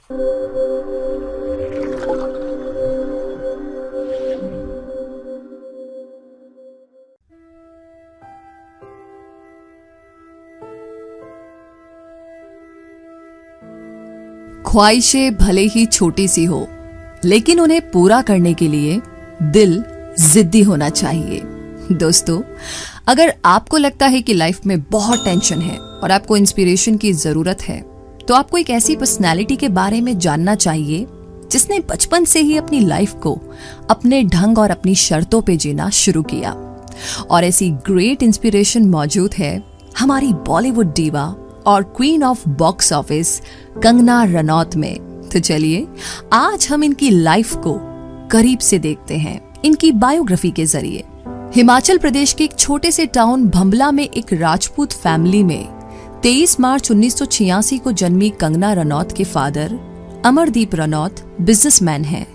ख्वाहिशें भले ही छोटी सी हो, लेकिन उन्हें पूरा करने के लिए दिल जिद्दी होना चाहिए। दोस्तों, अगर आपको लगता है कि लाइफ में बहुत टेंशन है और आपको इंस्पिरेशन की जरूरत है, तो आपको एक ऐसी पर्सनालिटी के बारे में जानना चाहिए जिसने बचपन से ही अपनी लाइफ को अपने ढंग और अपनी शर्तों पे जीना शुरू किया। और ऐसी ग्रेट इंस्पिरेशन मौजूद है हमारी बॉलीवुड डीवा और queen of box office Kangana Ranaut में। तो चलिए आज हम इनकी लाइफ को करीब से देखते हैं इनकी बायोग्राफी के जरिए। हिमाचल प्रदेश के एक छोटे से टाउन भंबला में एक राजपूत फैमिली में 23 मार्च 1986 को जन्मी कंगना रनौत के फादर अमरदीप रनौत बिजनेसमैन हैं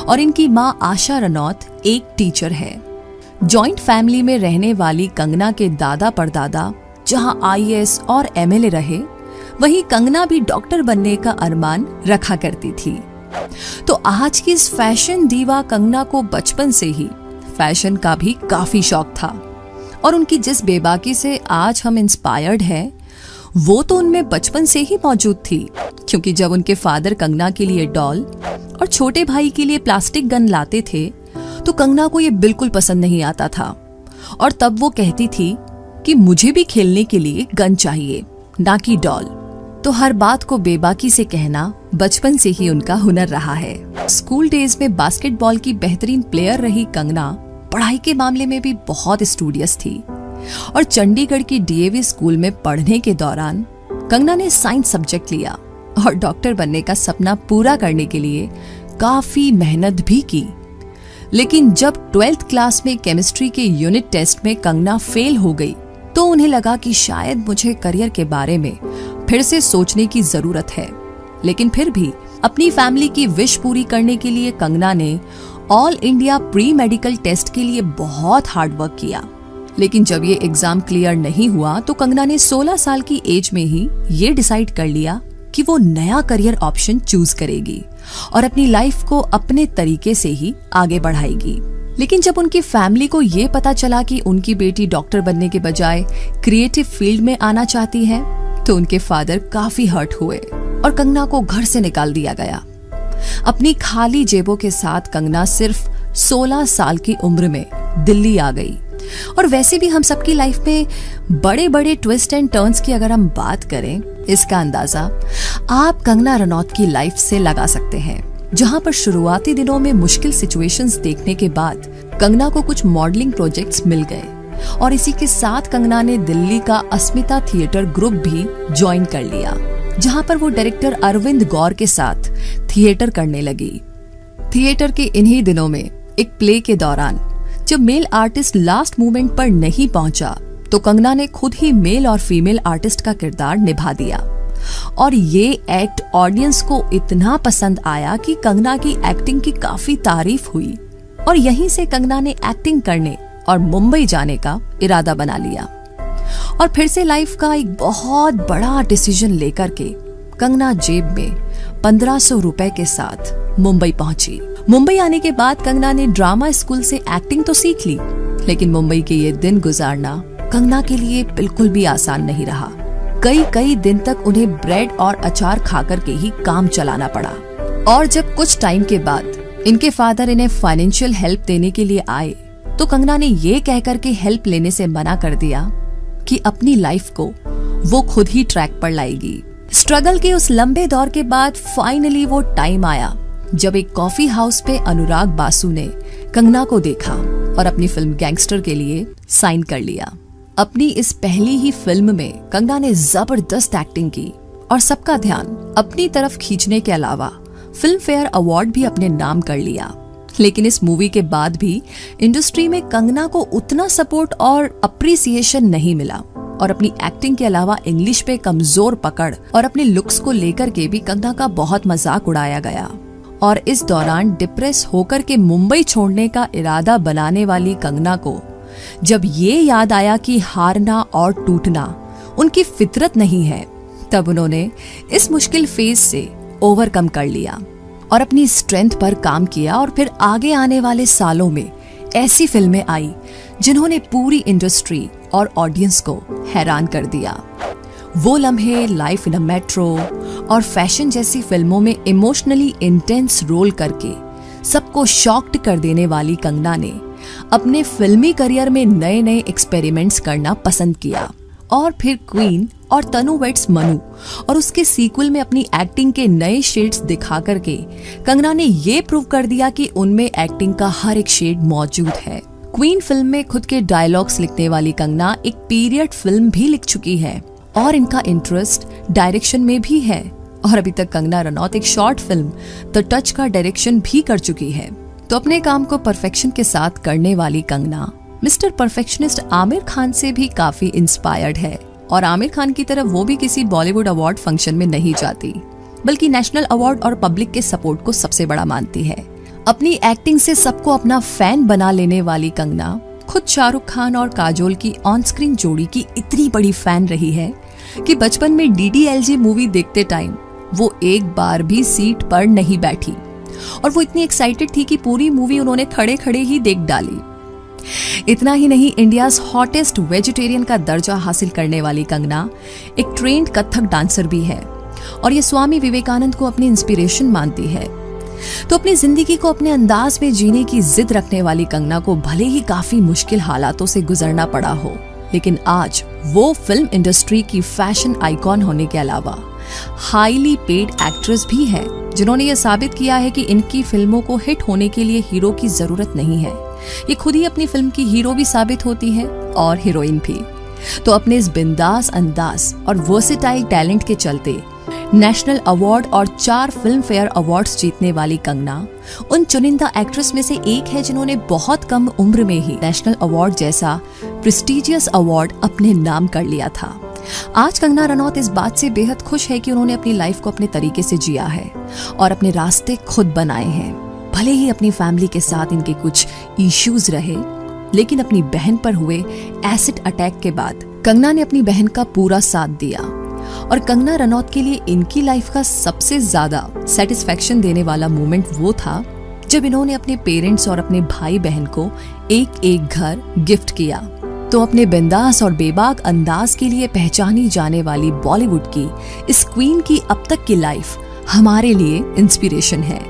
और इनकी मां आशा रनौत एक टीचर है। जॉइंट फैमिली में रहने वाली कंगना के दादा परदादा जहां आईएएस और एमएलए रहे, वहीं कंगना भी डॉक्टर बनने का अरमान रखा करती थी। तो आज की इस फैशन दीवा कंगना को बचपन से ही फैशन का भी काफी शौक था और उनकी जिस बेबाकी से आज हम इंस्पायर्ड हैं, वो तो उनमें बचपन से ही मौजूद थी। क्योंकि जब उनके फादर कंगना के लिए डॉल और छोटे भाई के लिए प्लास्टिक गन लाते थे, तो कंगना को ये बिल्कुल पसंद नहीं आता था और तब वो कहती थी कि मुझे भी खेलने के लिए गन चाहिए, ना कि डॉल। तो हर बात को बेबाकी से कहना बचपन से ही उनका हुनर रहा है। स्कूल डेज में बास्केटबॉल की बेहतरीन प्लेयर रही कंगना पढ़ाई के मामले में भी बहुत स्टूडियस थी और चंडीगढ़ की डीएवी स्कूल में पढ़ने के दौरान कंगना ने साइंस सब्जेक्ट लिया और डॉक्टर बनने का सपना पूरा करने के लिए काफी मेहनत भी की। लेकिन जब 12th क्लास में केमिस्ट्री के यूनिट टेस्ट में कंगना फेल हो गई, तो उन्हें लगा कि शायद मुझे करियर के बारे में फिर से सोचने की जरूरत है। लेकिन फिर भी अपनी फैमिली की विश पूरी करने के लिए कंगना ने all India pre medical test के लिए बहुत हार्ड वर्क किया। लेकिन जब ये एग्जाम क्लियर नहीं हुआ, तो कंगना ने 16 साल की एज में ही ये डिसाइड कर लिया कि वो नया करियर ऑप्शन चूज करेगी और अपनी लाइफ को अपने तरीके से ही आगे बढ़ाएगी। लेकिन जब उनकी फैमिली को ये पता चला कि उनकी बेटी डॉक्टर बनने के बजाय क्रिएटिव फील्ड में आना चाहती है, तो उनके फादर काफी हर्ट हुए और कंगना को घर से निकाल दिया गया। अपनी खाली जेबों के साथ कंगना सिर्फ 16 साल की उम्र में दिल्ली आ गई। और वैसे भी हम सबकी लाइफ में बड़े बड़े ट्विस्ट एंड टर्न्स की अगर हम बात करें, इसका अंदाजा आप कंगना रनौत की लाइफ से लगा सकते हैं, जहां पर शुरुआती दिनों में मुश्किल सिचुएशंस देखने के बाद कंगना को कुछ मॉडलिंग प्रोजेक्ट्स मिल गए और इसी के साथ कंगना ने दिल्ली का अस्मिता थिएटर ग्रुप भी ज्वाइन कर लिया, जहां पर वो डायरेक्टर अरविंद गौर के साथ थिएटर करने लगी। थिएटर के इन्हीं दिनों में एक प्ले के दौरान जब मेल आर्टिस्ट लास्ट मोमेंट पर नहीं पहुंचा, तो कंगना ने खुद ही मेल और फीमेल आर्टिस्ट का किरदार निभा दिया और ये एक्ट ऑडियंस को इतना पसंद आया कि कंगना की एक्टिंग की काफी तारीफ हुई और यहीं से कंगना ने एक्टिंग करने और मुंबई जाने का इरादा बना लिया। और फिर से लाइफ का एक बहुत बड़ा डिसीजन लेकर के कंगना जेब में 1500 रुपए के साथ मुंबई पहुंची। मुंबई आने के बाद कंगना ने ड्रामा स्कूल से एक्टिंग तो सीख ली, लेकिन मुंबई के ये दिन गुजारना कंगना के लिए बिल्कुल भी आसान नहीं रहा। कई दिन तक उन्हें ब्रेड और अचार खाकर के ही काम चलाना पड़ा। और जब कुछ टाइम के बाद इनके फादर इन्हें फाइनेंशियल हेल्प देने के लिए आए, तो कंगना ने ये कहकर के हेल्प लेने से मना कर दिया कि अपनी लाइफ को वो खुद ही ट्रैक पर लाएगी। स्ट्रगल के उस लंबे दौर के बाद फाइनली वो टाइम आया जब एक कॉफी हाउस पे अनुराग बासु ने कंगना को देखा और अपनी फिल्म गैंगस्टर के लिए साइन कर लिया। अपनी इस पहली ही फिल्म में कंगना ने जबरदस्त एक्टिंग की और सबका ध्यान अपनी तरफ खींचने के अलावा फिल्म फेयर अवार्ड भी अपने नाम कर लिया। लेकिन इस मूवी के बाद भी इंडस्ट्री में कंगना को उतना सपोर्ट और अप्रिसिएशन नहीं मिला और अपनी एक्टिंग के अलावा इंग्लिश पे कमजोर पकड़ और अपने लुक्स को लेकर के भी कंगना का बहुत मजाक उड़ाया गया। और इस दौरान डिप्रेस होकर के मुंबई छोड़ने का इरादा बनाने वाली कंगना को जब ये याद आया कि हारना और टूटना उनकी फितरत नहीं है, तब उन्होंने इस मुश्किल फेज से ओवरकम कर लिया और अपनी स्ट्रेंथ पर काम किया और फिर आगे आने वाले सालों में ऐसी फिल्में आई जिन्होंने पूरी इंडस्ट्री और ऑडियंस को हैरान कर दिया। वो लम्हे, लाइफ इन अ मेट्रो और फैशन जैसी फिल्मों में इमोशनली इंटेंस रोल करके सबको शॉक्ड कर देने वाली कंगना ने अपने फिल्मी करियर में नए नए एक्सपेरिमेंट्स करना पसंद किया और फिर क्वीन और तनु वेड्स मनु और उसके सीक्वल में अपनी एक्टिंग के नए शेड्स दिखा करके कंगना ने ये प्रूव कर दिया कि उनमें एक्टिंग का हर एक शेड मौजूद है। क्वीन फिल्म में खुद के डायलॉग्स लिखने वाली कंगना एक पीरियड फिल्म भी लिख चुकी है और इनका इंटरेस्ट डायरेक्शन में भी है और अभी तक कंगना रनौत एक शॉर्ट फिल्म द टच का डायरेक्शन भी कर चुकी है। तो अपने काम को परफेक्शन के साथ करने वाली कंगना मिस्टर परफेक्शनिस्ट आमिर खान से भी काफी इंस्पायर्ड है और आमिर खान की तरह वो भी किसी बॉलीवुड अवार्ड फंक्शन में नहीं जाती, बल्कि नेशनल अवार्ड और पब्लिक के सपोर्ट को सबसे बड़ा मानती है। अपनी एक्टिंग से सबको अपना फैन बना लेने वाली कंगना खुद शाहरुख खान और काजोल की ऑन स्क्रीन जोड़ी की इतनी बड़ी फैन रही है कि बचपन में DDLJ मूवी देखते टाइम वो एक बार भी सीट पर नहीं बैठी और वो इतनी एक्साइटेड थी कि पूरी मूवी उन्होंने खड़े खड़े ही देख डाली। इतना ही नहीं, इंडियाज हॉटेस्ट वेजिटेरियन का दर्जा हासिल करने वाली कंगना एक ट्रेन्ड कथक डांसर भी है और ये स्वामी विवेकानंद को अपनी इंस्पिरेशन मानती है। तो अपनी जिंदगी को अपने अंदाज में जीने की जिद रखने वाली कंगना को भले ही काफी मुश्किल हालातों से गुजरना पड़ा हो, लेकिन आज वो फिल्म इंडस्ट्री की फैशन आइकॉन होने के अलावा हाईली पेड एक्ट्रेस भी है, जिन्होंने ये साबित किया है कि इनकी फिल्मों को हिट होने के लिए हीरो की जरूरत नहीं है। ये खुद ही अपनी फिल्म की हीरो भी साबित होती है और हीरोइन भी। तो अपने इस बिंदास अंदाज और वर्सेटाइल टैलेंट के चलते नेशनल अवार्ड और 4 फिल्म फेयर अवार्ड्स जीतने वाली कंगना उन चुनिंदा एक्ट्रेस में से एक है जिन्होंने बहुत कम उम्र में ही नेशनल अवार्ड जैसा प्रेस्टिजियस अवार्ड अपने नाम कर लिया था। आज कंगना रनौत इस बात से बेहद खुश है कि उन्होंने अपनी लाइफ को अपने तरीके से जिया है और अपने रास्ते खुद बनाए हैं। भले ही अपनी फैमिली के साथ इनके कुछ इश्यूज रहे, लेकिन अपनी बहन पर हुए एसिड अटैक के बाद कंगना ने अपनी बहन का पूरा साथ दिया और कंगना रनौत के लिए इनकी लाइफ का सबसे ज्यादा सेटिस्फेक्शन देने वाला मोमेंट वो था जब इन्होंने अपने पेरेंट्स और अपने भाई बहन को एक एक घर गिफ्ट किया। तो अपने बिंदास और बेबाक अंदाज के लिए पहचानी जाने वाली बॉलीवुड की इस क्वीन की अब तक की लाइफ हमारे लिए इंस्पिरेशन है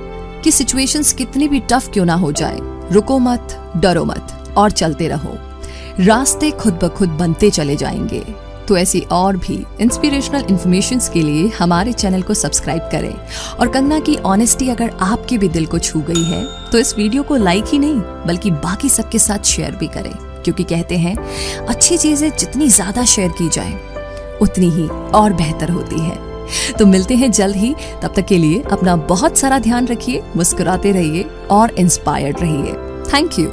कि सिचुएशंस कितनी भी टफ क्यों ना हो जाए, रुको मत, डरो मत और चलते रहो। रास्ते खुद ब खुद बनते चले जाएंगे। तो ऐसी और भी इंस्पिरेशनल इन्फॉर्मेशंस के लिए हमारे चैनल को सब्सक्राइब करें और कंगना की ऑनेस्टी अगर आपके भी दिल को छू गई है तो इस वीडियो को लाइक ही नहीं बल्कि बाकी सबके साथ शेयर भी करें, क्योंकि कहते हैं अच्छी चीजें जितनी ज्यादा शेयर की जाए उतनी ही और बेहतर होती है। तो मिलते हैं जल्द ही, तब तक के लिए अपना बहुत सारा ध्यान रखिए, मुस्कुराते रहिए और इंस्पायर्ड रहिए। Thank you.